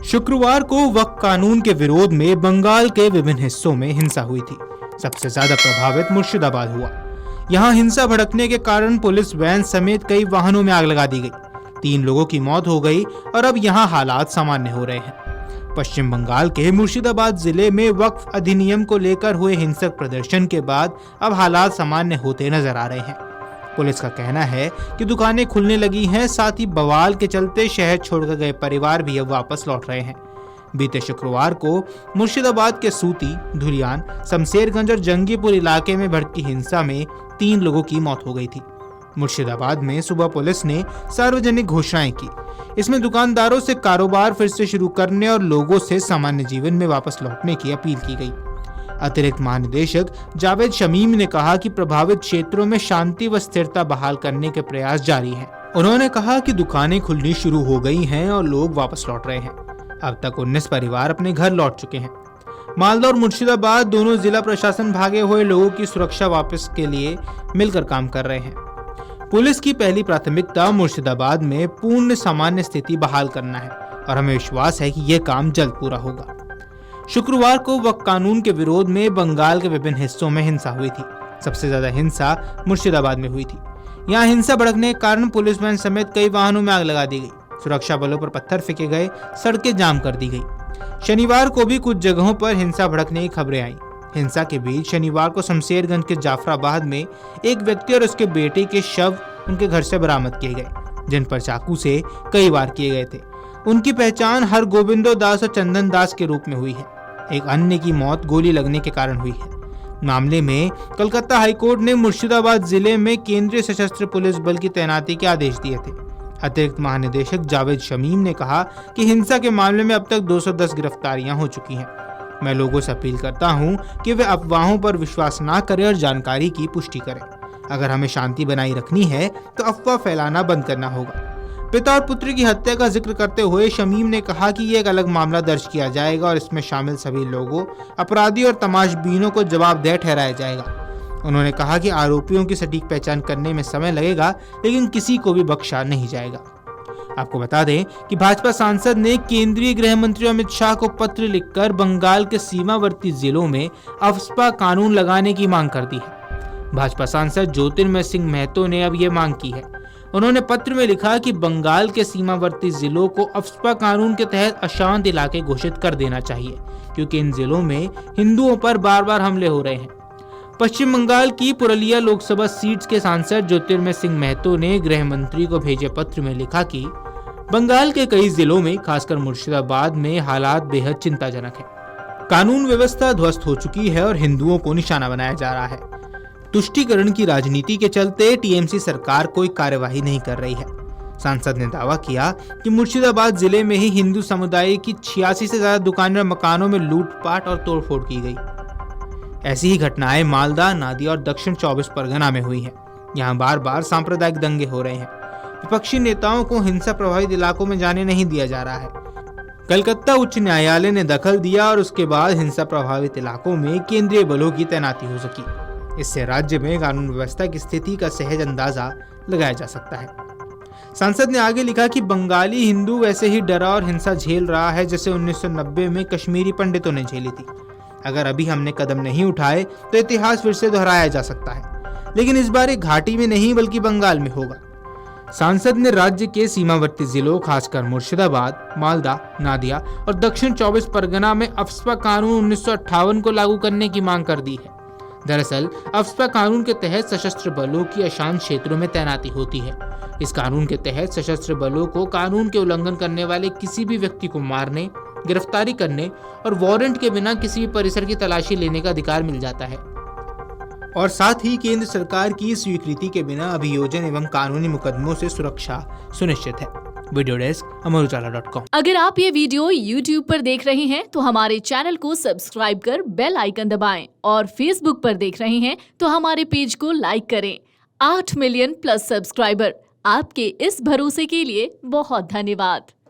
शुक्रवार को वक्फ कानून के विरोध में बंगाल के विभिन्न हिस्सों में हिंसा हुई थी। सबसे ज्यादा प्रभावित मुर्शिदाबाद हुआ। यहां हिंसा भड़कने के कारण पुलिस वैन समेत कई वाहनों में आग लगा दी गई। 3 लोगों की मौत हो गई और अब यहां हालात सामान्य हो रहे हैं। पश्चिम बंगाल के मुर्शिदाबाद जिले में वक्फ अधिनियम को लेकर हुए हिंसक प्रदर्शन के बाद अब हालात सामान्य होते नजर आ रहे हैं। पुलिस का कहना है कि दुकानें खुलने लगी हैं, साथ ही बवाल के चलते शहर छोड़कर गए परिवार भी अब वापस लौट रहे हैं। बीते शुक्रवार को मुर्शिदाबाद के सूती, धुलियान, शमशेरगंज और जंगीपुर इलाके में भड़की हिंसा में 3 लोगों की मौत हो गई थी। मुर्शिदाबाद में सुबह पुलिस ने सार्वजनिक घोषणाएं की। इसमें दुकानदारों से कारोबार फिर से शुरू करने और लोगों से सामान्य जीवन में वापस लौटने की अपील की गई। अतिरिक्त महानिदेशक जावेद शमीम ने कहा कि प्रभावित क्षेत्रों में शांति व स्थिरता बहाल करने के प्रयास जारी हैं। उन्होंने कहा कि दुकानें खुलनी शुरू हो गई हैं और लोग वापस लौट रहे हैं। अब तक 19 परिवार अपने घर लौट चुके हैं। मालदा और मुर्शिदाबाद दोनों जिला प्रशासन भागे हुए लोगों की सुरक्षा वापस के लिए मिलकर काम कर रहे हैं। पुलिस की पहली प्राथमिकता मुर्शिदाबाद में पूर्ण सामान्य स्थिति बहाल करना है और हमें विश्वास है कि यह काम जल्द पूरा होगा। शुक्रवार को वक्फ कानून के विरोध में बंगाल के विभिन्न हिस्सों में हिंसा हुई थी। सबसे ज्यादा हिंसा मुर्शिदाबाद में हुई थी। यहाँ हिंसा भड़कने के कारण पुलिस वैन समेत कई वाहनों में आग लगा दी गई। सुरक्षा बलों पर पत्थर फेंके गए, सड़कें जाम कर दी गई। शनिवार को भी कुछ जगहों पर हिंसा भड़कने की खबरें आई। हिंसा के बीच शनिवार को शमशेरगंज के जाफराबाद में एक व्यक्ति और उसके बेटे के शव उनके घर से बरामद किए गए, जिन पर चाकू से कई वार किए गए थे। उनकी पहचान हरगोबिंदो दास और चंदन दास के रूप में हुई है। एक अन्य की मौत गोली लगने के कारण हुई है। मामले में कलकत्ता हाईकोर्ट ने मुर्शिदाबाद जिले में केंद्रीय सशस्त्र पुलिस बल की तैनाती के आदेश दिए थे। अतिरिक्त महानिदेशक जावेद शमीम ने कहा कि हिंसा के मामले में अब तक 210 गिरफ्तारियां हो चुकी हैं। मैं लोगों से अपील करता हूं कि वे अफवाहों पर विश्वास न करें और जानकारी की पुष्टि करें। अगर हमें शांति बनाए रखनी है तो अफवाह फैलाना बंद करना होगा। पिता और पुत्री की हत्या का जिक्र करते हुए शमीम ने कहा कि यह एक अलग मामला दर्ज किया जाएगा और इसमें शामिल सभी लोगों, अपराधी और तमाशबीनों को जवाबदेह ठहराया जाएगा। उन्होंने कहा कि आरोपियों की सटीक पहचान करने में समय लगेगा, लेकिन किसी को भी बख्शा नहीं जाएगा। आपको बता दें कि भाजपा सांसद ने केंद्रीय गृह मंत्री अमित शाह को पत्र लिखकर बंगाल के सीमावर्ती जिलों में अफस्पा कानून लगाने की मांग कर दी है। भाजपा सांसद ज्योतिर्मय सिंह महतो ने अब ये मांग की है। उन्होंने पत्र में लिखा कि बंगाल के सीमावर्ती जिलों को अफस्पा कानून के तहत अशांत इलाके घोषित कर देना चाहिए, क्योंकि इन जिलों में हिंदुओं पर बार बार हमले हो रहे हैं। पश्चिम बंगाल की पुरुलिया लोकसभा सीट के सांसद ज्योतिर्मय सिंह महतो ने गृह मंत्री को भेजे पत्र में लिखा कि बंगाल के कई जिलों में, खासकर मुर्शिदाबाद में हालात बेहद चिंताजनक है। कानून व्यवस्था ध्वस्त हो चुकी है और हिंदुओं को निशाना बनाया जा रहा है। तुष्टीकरण की राजनीति के चलते टीएमसी सरकार कोई कार्यवाही नहीं कर रही है। सांसद ने दावा किया कि मुर्शिदाबाद जिले में ही हिंदू समुदाय की 86 से ज्यादा दुकानें और मकानों में लूटपाट और तोड़फोड़ की गई। ऐसी ही घटनाएं मालदा, नादिया और दक्षिण 24 परगना में हुई हैं। यहाँ बार बार सांप्रदायिक दंगे हो रहे हैं। विपक्षी नेताओं को हिंसा प्रभावित इलाकों में जाने नहीं दिया जा रहा है। कलकत्ता उच्च न्यायालय ने दखल दिया और उसके बाद हिंसा प्रभावित इलाकों में केंद्रीय बलों की तैनाती हो सकी। इससे राज्य में कानून व्यवस्था की स्थिति का सहज अंदाजा लगाया जा सकता है। सांसद ने आगे लिखा कि बंगाली हिंदू वैसे ही डरा और हिंसा झेल रहा है जैसे 1990 में कश्मीरी पंडितों ने झेली थी। अगर अभी हमने कदम नहीं उठाए तो इतिहास फिर से दोहराया जा सकता है, लेकिन इस बार घाटी में नहीं बल्कि बंगाल में होगा। सांसद ने राज्य के सीमावर्ती जिलों, खासकर मुर्शिदाबाद, मालदा, नादिया और दक्षिण 24 परगना में अफस्पा कानून 1958 को लागू करने की मांग कर दी है। दरअसल अफस्पा कानून के तहत सशस्त्र बलों की अशांत क्षेत्रों में तैनाती होती है। इस कानून के तहत सशस्त्र बलों को कानून के उल्लंघन करने वाले किसी भी व्यक्ति को मारने, गिरफ्तारी करने और वारंट के बिना किसी भी परिसर की तलाशी लेने का अधिकार मिल जाता है। और साथ ही केंद्र सरकार की स्वीकृति के बिना अभियोजन एवं कानूनी मुकदमों से सुरक्षा सुनिश्चित है। वीडियो डेस्क अमरउजाला.com। अगर आप ये वीडियो YouTube पर देख रहे हैं तो हमारे चैनल को सब्सक्राइब कर बेल आइकन दबाएं और Facebook पर देख रहे हैं तो हमारे पेज को लाइक करें। 8 मिलियन प्लस सब्सक्राइबर, आपके इस भरोसे के लिए बहुत धन्यवाद।